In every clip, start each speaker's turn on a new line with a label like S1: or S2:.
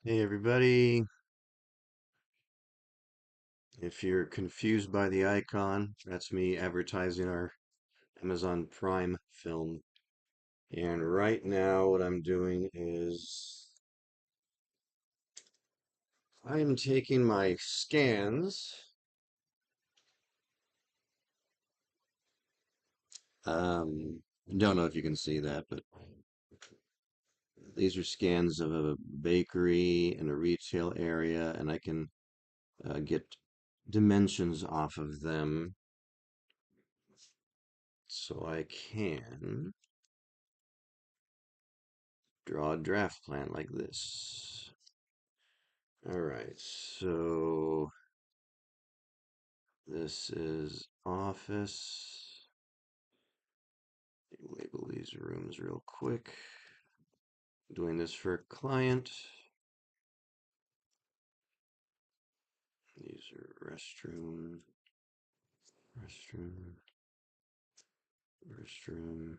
S1: Hey everybody, if you're confused by the icon, that's me advertising our Amazon Prime film. And right now what I'm doing is I'm taking my scans. Don't know if you can see that, but these are scans of a bakery and a retail area, and I can get dimensions off of them so I can draw a draft plan like this. All right, so this is office. Label these rooms real quick. Doing this for a client. These are restroom, restroom, restroom,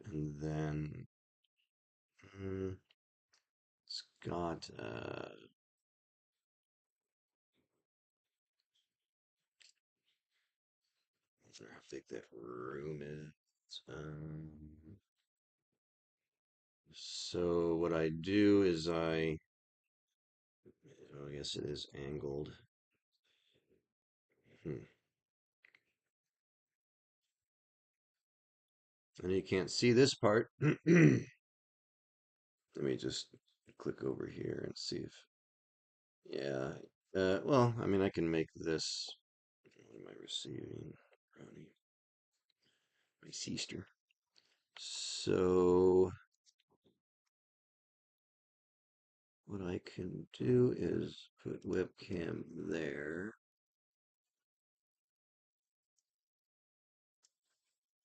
S1: and then it's got I don't know how big that room is. So what I do is oh, I guess it is angled. Hmm. And you can't see this part. Let me just click over here and see if, yeah. Well, I mean, I can make this. What am I receiving? Ronnie, my sister. So what I can do is put webcam there.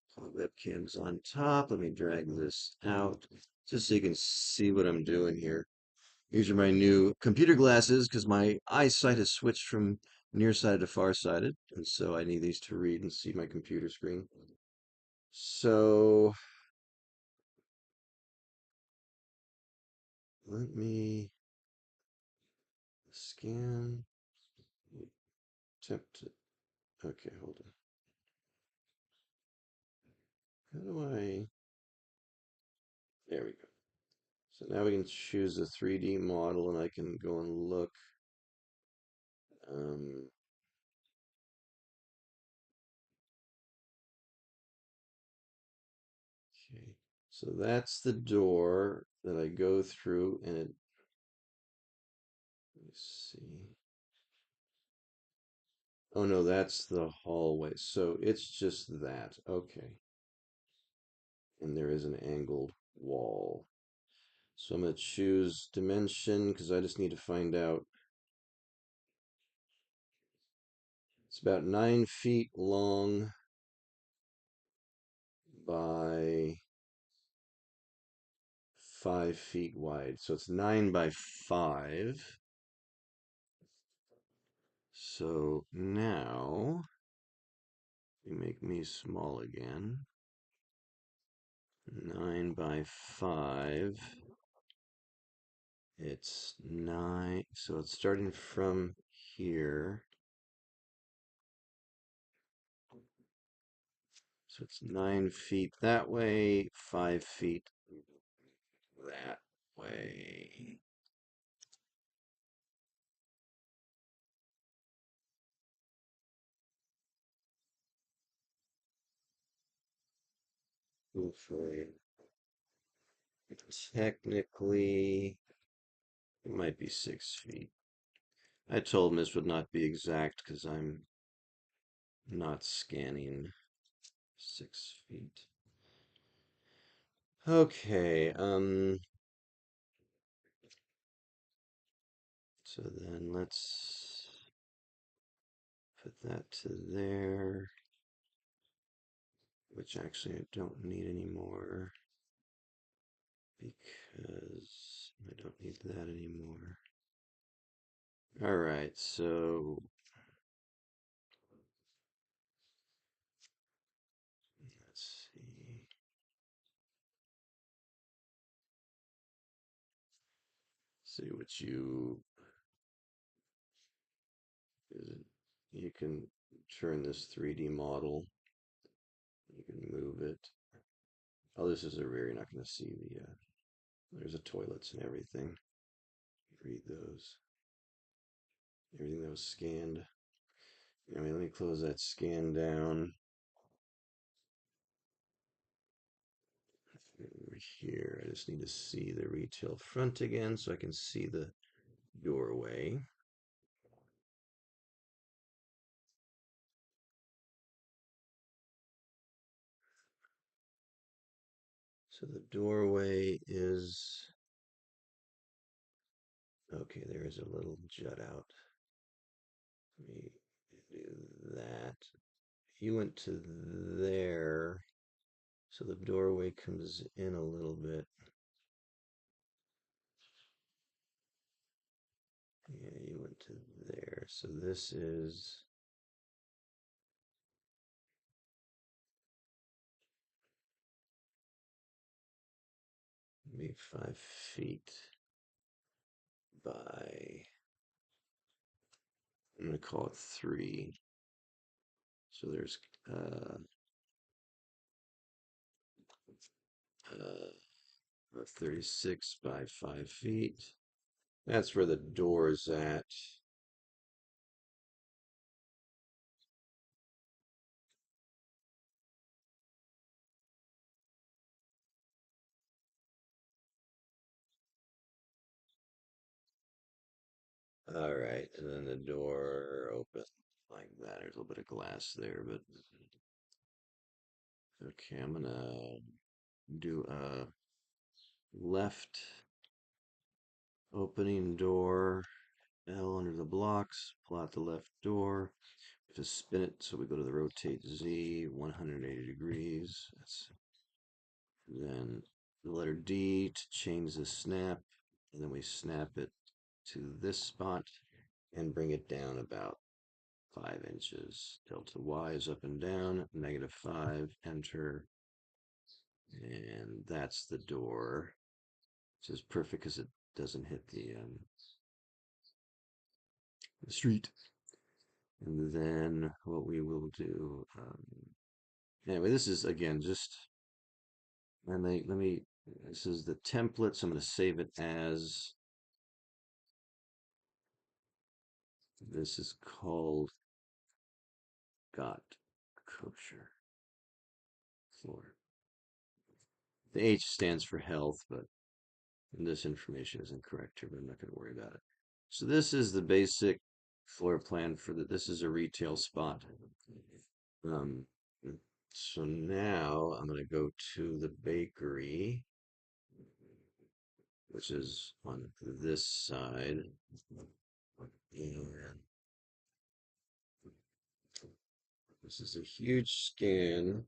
S1: So the webcam's on top. Let me drag this out just so you can see what I'm doing here. These are my new computer glasses because my eyesight has switched from nearsighted to farsighted, and so I need these to read and see my computer screen. So let me scan. Attempt to. Okay, hold on. How do I? There we go. So now we can choose a 3D model, and I can go and look. Um, okay, so that's the door that I go through, and it. Let me see. Oh no, that's the hallway. So it's just that. Okay. And there is an angled wall. So I'm going to choose dimension because I just need to find out. It's about 9 feet long by 5 feet wide. So it's 9 by 5. So now you make me small again. 9 by 5. It's 9. So it's starting from here. So it's 9 feet that way, 5 feet that way. Hopefully, technically, it might be 6 feet. I told him this would not be exact because I'm not scanning 6 feet. Okay, so then let's put that to there, which actually I don't need anymore because I don't need that anymore. All right, so let's see. see what you is it, you can turn this 3D model. You can move it. Oh, this is a rear. You're not going to see the. There's the toilets and everything. Read those. Everything that was scanned. I mean, let me close that scan down. Over here, I just need to see the retail front again so I can see the doorway. So the doorway is, okay, there is a little jut out. Let me do that. You went to there, so the doorway comes in a little bit. Yeah, you went to there. So this is, maybe 5 feet by, I'm going to call it 3. So there's about 36 by 5 feet. That's where the door is at. All right, and then the door opens like that. There's a little bit of glass there, but okay, I'm gonna do a left opening door, L under the blocks, pull out the left door, just spin it so we go to the rotate Z, 180 degrees. That's then the letter D to change the snap, and then we snap it to this spot and bring it down about 5 inches. Delta Y is up and down, -5, enter, and that's the door, which is perfect because it doesn't hit the street. And then what we will do, anyway, this is again just, and let me, this is the template, so I'm going to save it as, this is called Got Kosher Floor. The H stands for health, but this information is incorrect here, but I'm not going to worry about it. So this is the basic floor plan for this is a retail spot. Um, so now I'm going to go to the bakery, which is on this side. And this is a huge scan.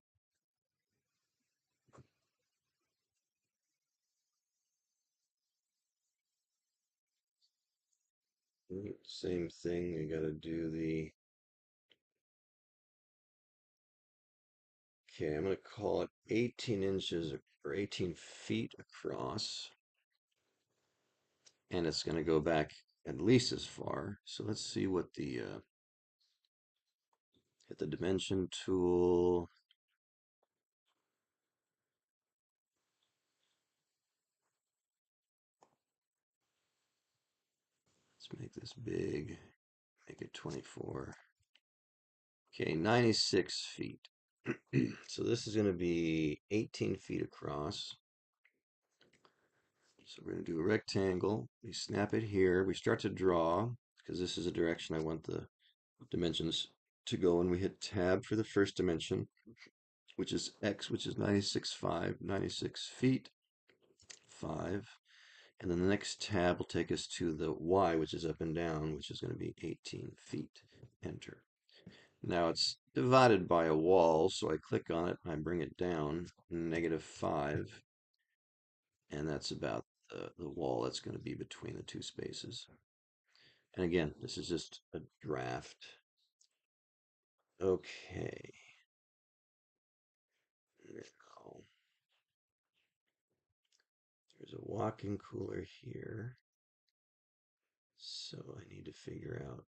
S1: Same thing, you got to do the, okay, I'm going to call it 18 inches or 18 feet across. And it's going to go back at least as far. So let's see what the, hit the dimension tool. Let's make this big, make it 24. Okay, 96 feet. So this is going to be 18 feet across. So we're going to do a rectangle. We snap it here. We start to draw because this is a direction I want the dimensions to go. And we hit tab for the first dimension, which is X, which is 96.5, 96 feet, 5. And then the next tab will take us to the Y, which is up and down, which is going to be 18 feet. Enter. Now it's divided by a wall, so I click on it and I bring it down, -5, and that's about the wall that's going to be between the two spaces. And again, this is just a draft. Okay. Now, there's a walk-in cooler here. So I need to figure out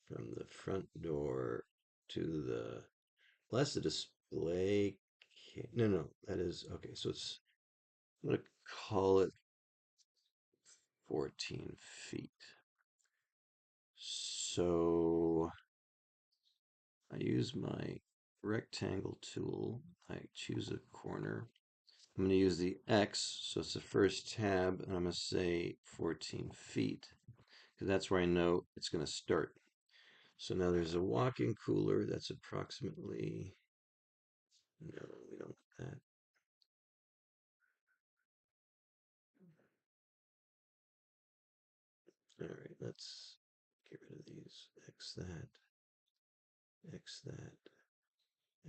S1: from the front door to the, well, that's the display. No, no, that is, okay, so it's, I'm going to call it 14 feet. So I use my rectangle tool. I choose a corner. I'm going to use the X, so it's the first tab, and I'm going to say 14 feet, because that's where I know it's going to start. So now there's a walk-in cooler that's approximately, no, we don't want that. All right, let's get rid of these. X that, X that,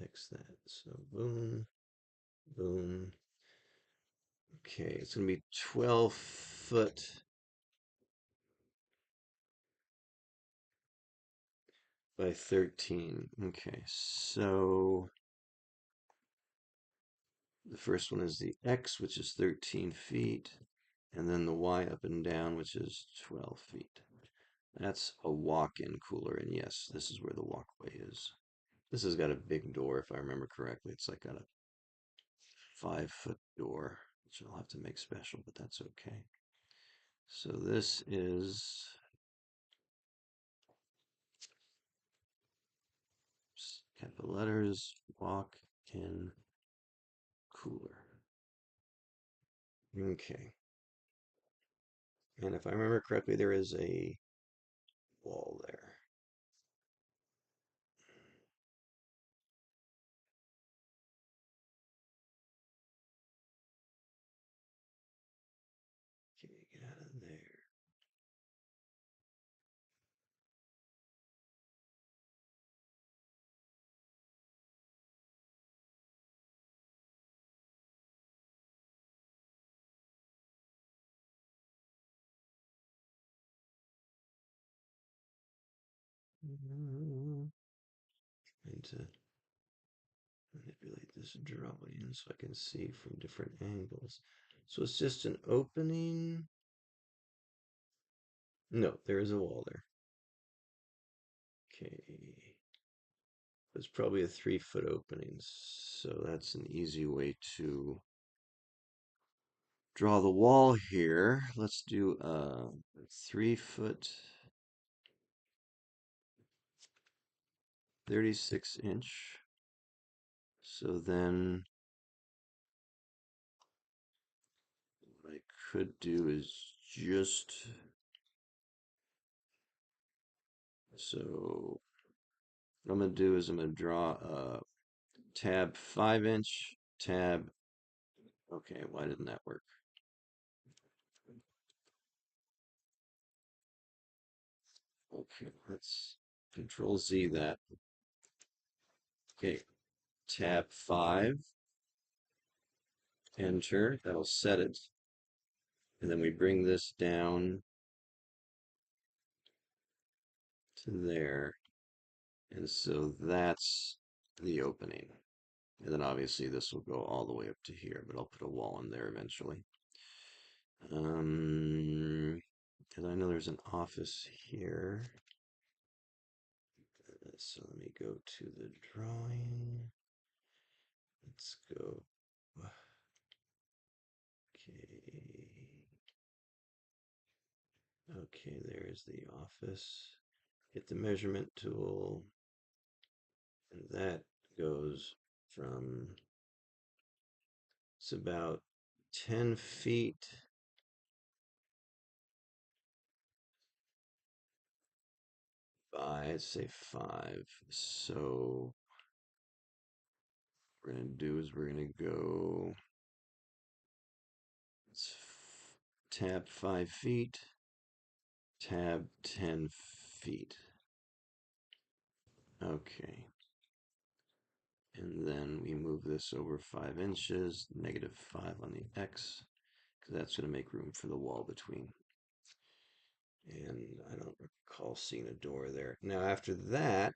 S1: X that. So boom, boom. Okay, it's going to be 12 foot by 13. Okay, so the first one is the X, which is 13 feet, and then the Y up and down, which is 12 feet. That's a walk-in cooler, and yes, this is where the walkway is. This has got a big door, if I remember correctly. It's like got a 5-foot door, which I'll have to make special, but that's okay. So this is capital letters, walk-in cooler. Okay. And if I remember correctly, there is a wall there. Okay, get out of there. And to manipulate this drawing so I can see from different angles. So it's just an opening. No, there is a wall there. Okay. It's probably a 3-foot opening, so that's an easy way to draw the wall here. Let's do a 3-foot, 36-inch. So then what I could do is just, so what I'm going to do is I'm going to draw a tab 5-inch, tab, okay, why didn't that work? Okay, let's Control Z that. Okay, tab 5, enter, that'll set it. And then we bring this down to there. And so that's the opening. And then obviously this will go all the way up to here, but I'll put a wall in there eventually. Because I know there's an office here. So let me go to the drawing. Let's go. Okay. Okay, there's the office. Hit the measurement tool. And that goes from, it's about 10 feet by, I'd say 5. So what we're going to do is we're going to go, it's tab 5 feet, tab 10 feet. Okay. And then we move this over 5 inches, -5 on the X, because that's going to make room for the wall between. And I don't recall seeing a door there. Now after that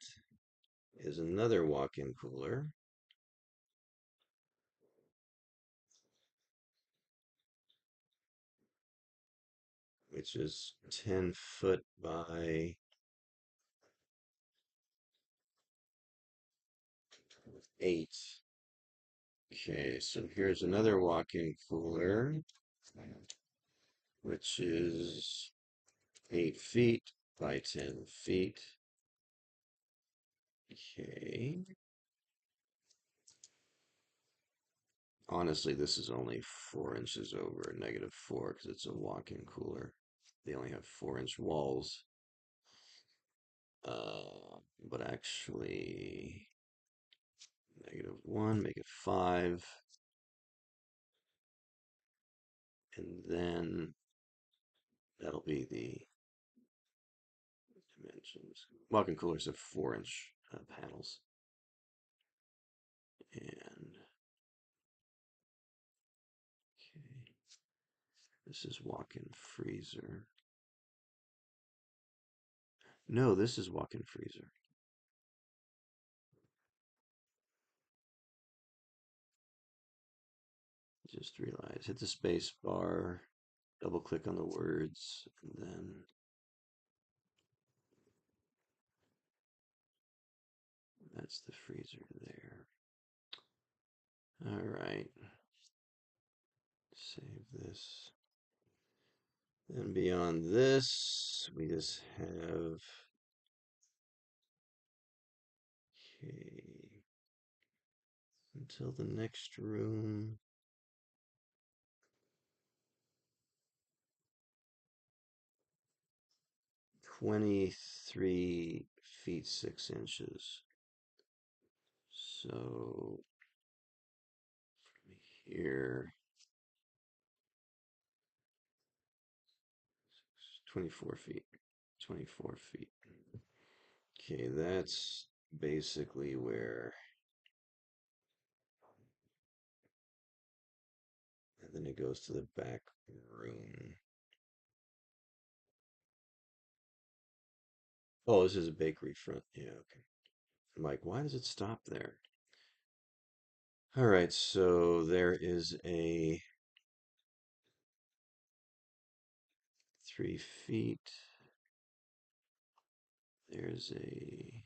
S1: is another walk-in cooler, which is 10 foot by 8. Okay, so here's another walk-in cooler, which is 8 feet by 10 feet. Okay. Honestly, this is only 4 inches over -4 because it's a walk-in cooler. They only have 4-inch walls. But actually, -1, make it 5. And then that'll be the dimensions. Walk-in coolers have 4-inch panels. And okay, this is walk-in freezer. No, this is walk-in freezer. Just realized, hit the space bar, double click on the words, and then that's the freezer there. All right, save this. And beyond this, we just have, okay, until the next room. 23 feet 6 inches. So from here, 24 feet. 24 feet. Okay, that's basically where, and then it goes to the back room. Oh, this is a bakery front. Yeah, okay. I'm like, why does it stop there? All right, so there is a 3 feet. There's a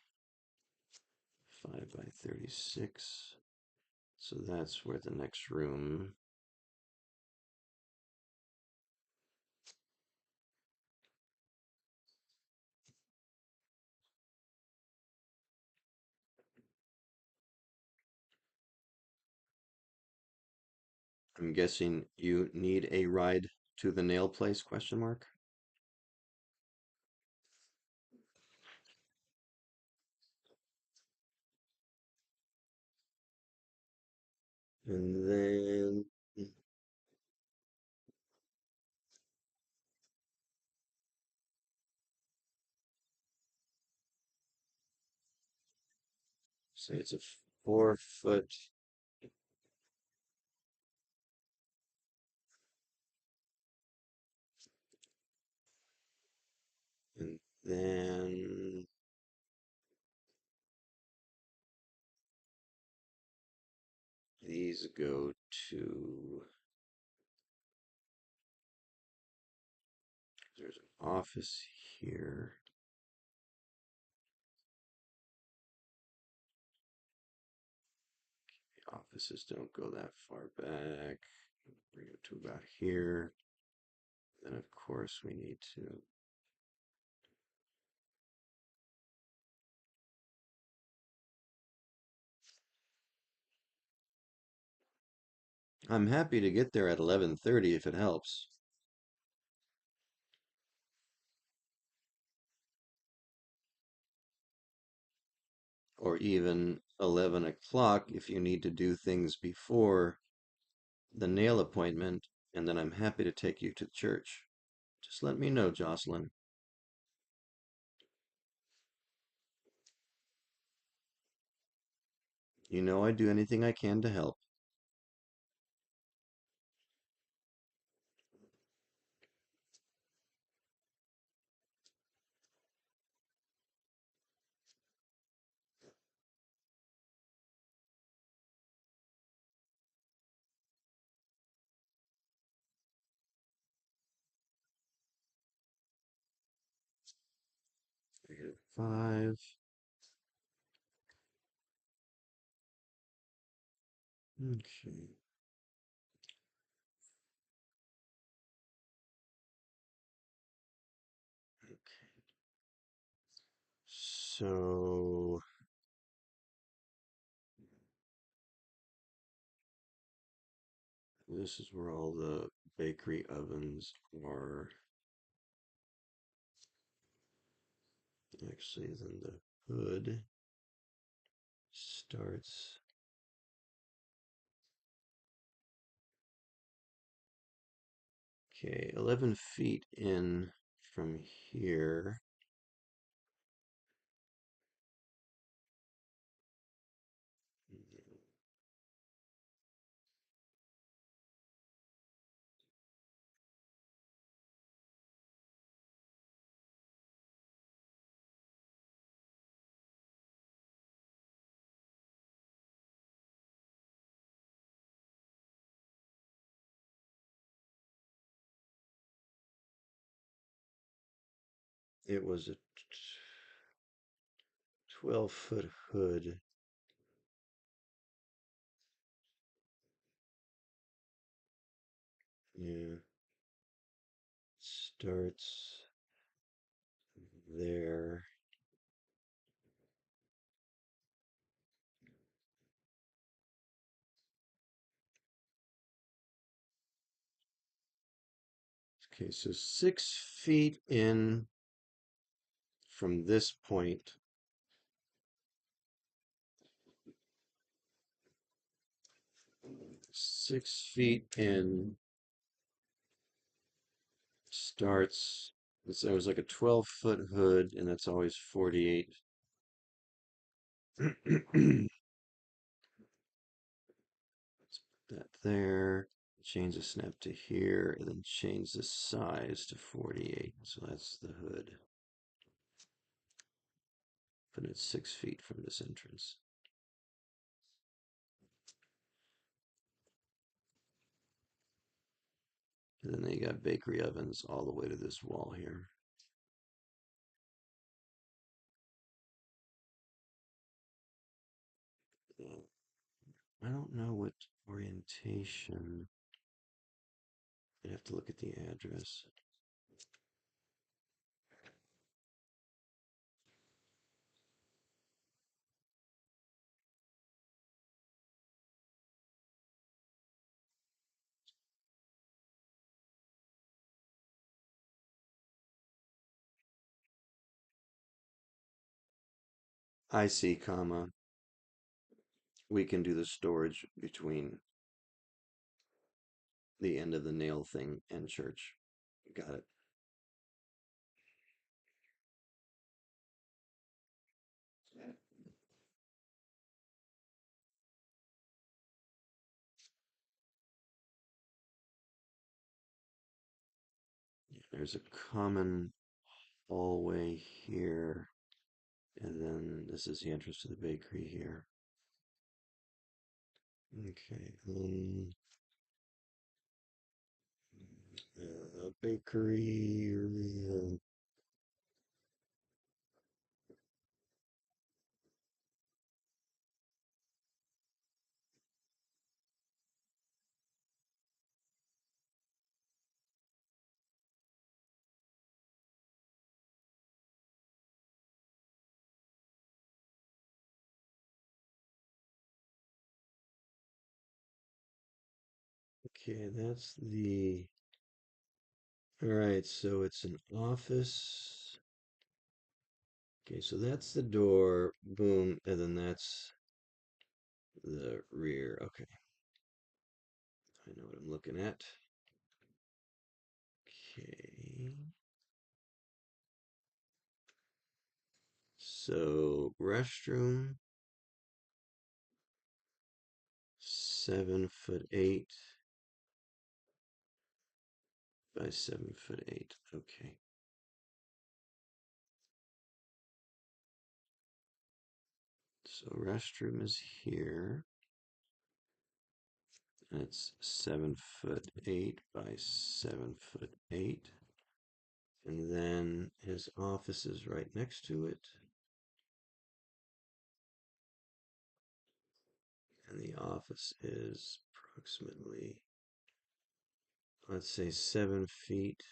S1: 5 by 36. So that's where the next room. I'm guessing you need a ride to the nail place, question mark? And then say it's a 4 foot. And then these go to, there's an office here. The offices don't go that far back. Bring it to about here. Then, of course, we need to. I'm happy to get there at 11:30 if it helps. Or even 11 o'clock if you need to do things before the nail appointment, and then I'm happy to take you to church. Just let me know, Jocelyn. You know I'd do anything I can to help. 5. Okay. So this is where all the bakery ovens are. Actually, then the hood starts. Okay, 11 feet in from here. It was a 12-foot hood. Yeah, starts there. Okay, so 6 feet in from this point, 6 feet in starts. So it was like a 12-foot hood, and that's always 48. Let's put that there. Change the snap to here, and then change the size to 48. So that's the hood. Put it 6 feet from this entrance. And then they got bakery ovens all the way to this wall here. I don't know what orientation. I'd have to look at the address. I see, comma. We can do the storage between the end of the nail thing and church. Got it. There's a common hallway here, and then this is the entrance to the bakery here. Okay, bakery. Okay, that's the. All right, so it's an office. Okay, so that's the door. Boom, and then that's the rear. Okay, I know what I'm looking at. Okay. So restroom, 7'8" by 7'8". Okay. So restroom is here. And it's 7'8" by 7'8". And then his office is right next to it. And the office is approximately, let's say, 7 feet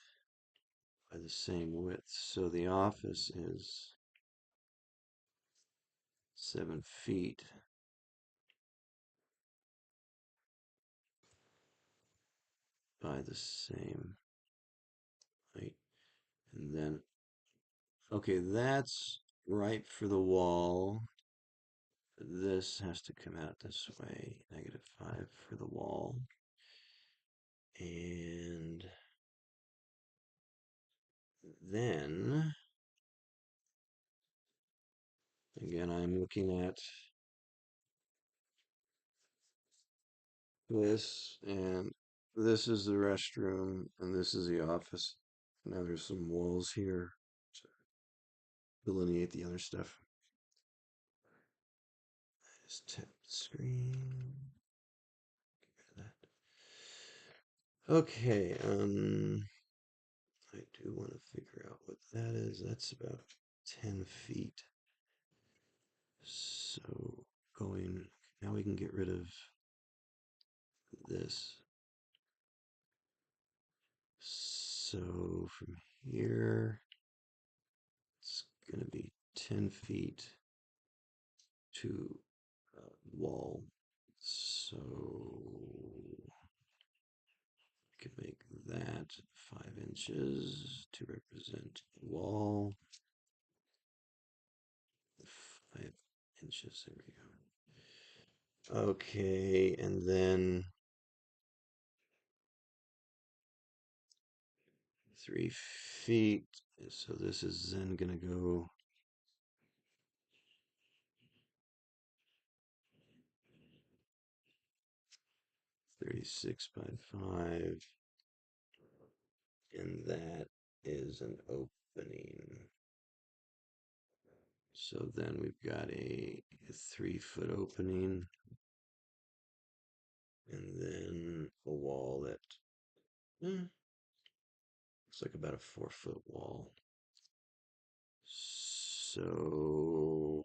S1: by the same width. So the office is 7 feet by the same height. And then, okay, that's right for the wall. This has to come out this way, -5 for the wall. And then, again, I'm looking at this, and this is the restroom, and this is the office. Now there's some walls here to delineate the other stuff. Just tap the screen. Get rid of that. Okay, I do want to figure out what that is. That's about 10 feet. So going, now we can get rid of this. So from here, it's going to be 10 feet to wall. So we can make that 5 inches to represent wall. 5 inches, there we go. Okay, and then 3 feet. So this is then gonna go 36 by 5, and that is an opening. So then we've got a 3-foot opening, and then a wall that looks like about a 4-foot wall. So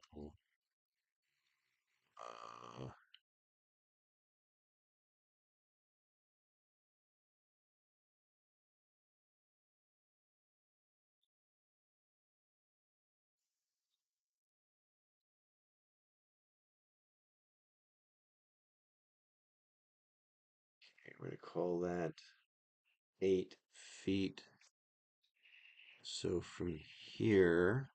S1: we're going to call that 8 feet. So from here,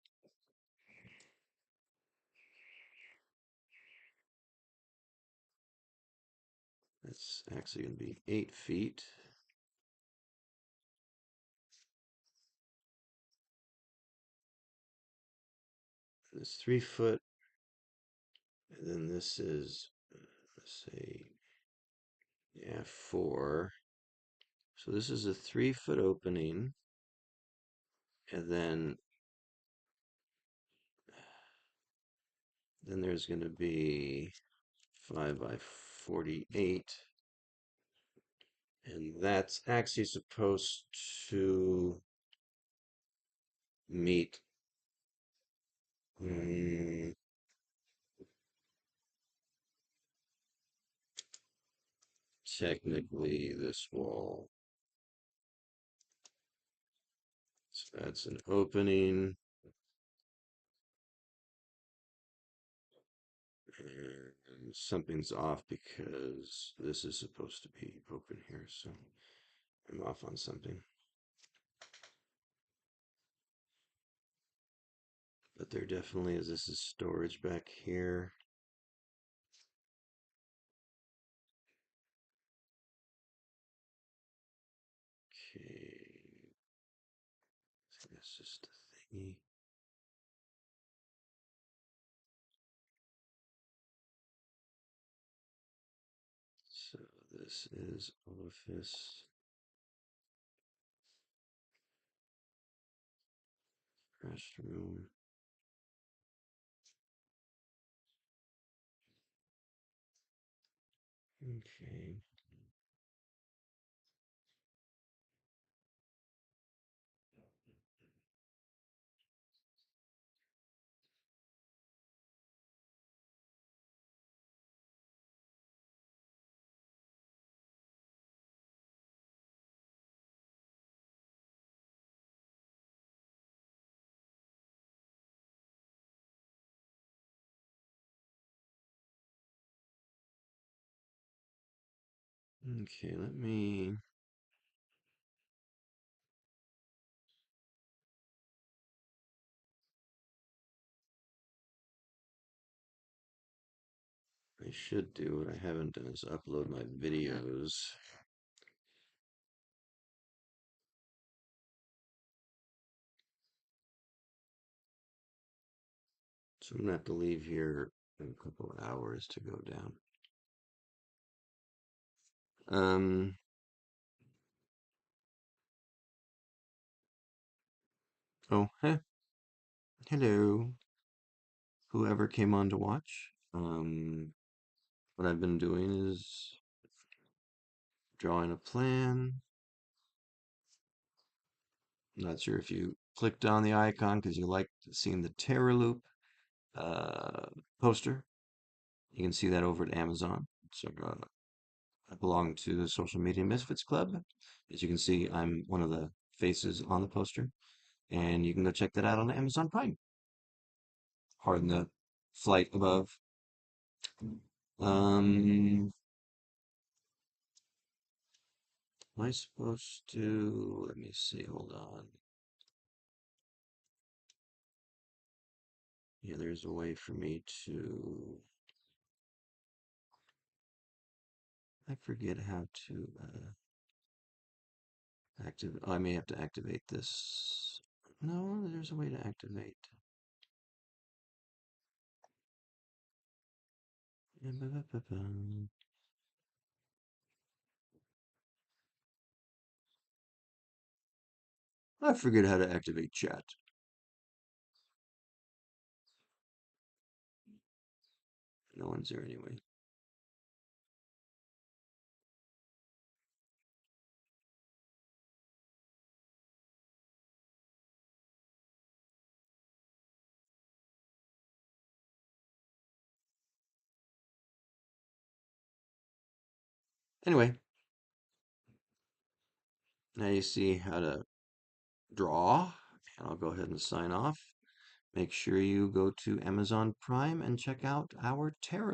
S1: that's actually going to be 8 feet. And this 3-foot, and then this is, let's say, yeah, 4. So this is a 3-foot opening, and then there's going to be 5 by 48, and that's actually supposed to meet technically this wall. So that's an opening. And something's off because this is supposed to be open here, so I'm off on something. But there definitely is, this is storage back here. Okay. I think that's just a thingy. So this is office, restroom. Okay. Okay, let me. I should do what I haven't done is upload my videos. So I'm gonna have to leave here in a couple of hours to go down. Um, oh, hello, whoever came on to watch. What I've been doing is drawing a plan. I'm not sure if you clicked on the icon because you liked seeing the Terra Loop uh, poster. You can see that over at Amazon. So I belong to the Social Media Misfits Club. As you can see, I'm one of the faces on the poster, and you can go check that out on Amazon Prime. Pardon the flight above. Am I supposed to? Let me see. Hold on. Yeah, there's a way for me to. I forget how to activate. Oh, I may have to activate this. No, there's a way to activate. I forget how to activate chat. No one's there anyway. Anyway, now you see how to draw, and I'll go ahead and sign off. Make sure you go to Amazon Prime and check out our tarot.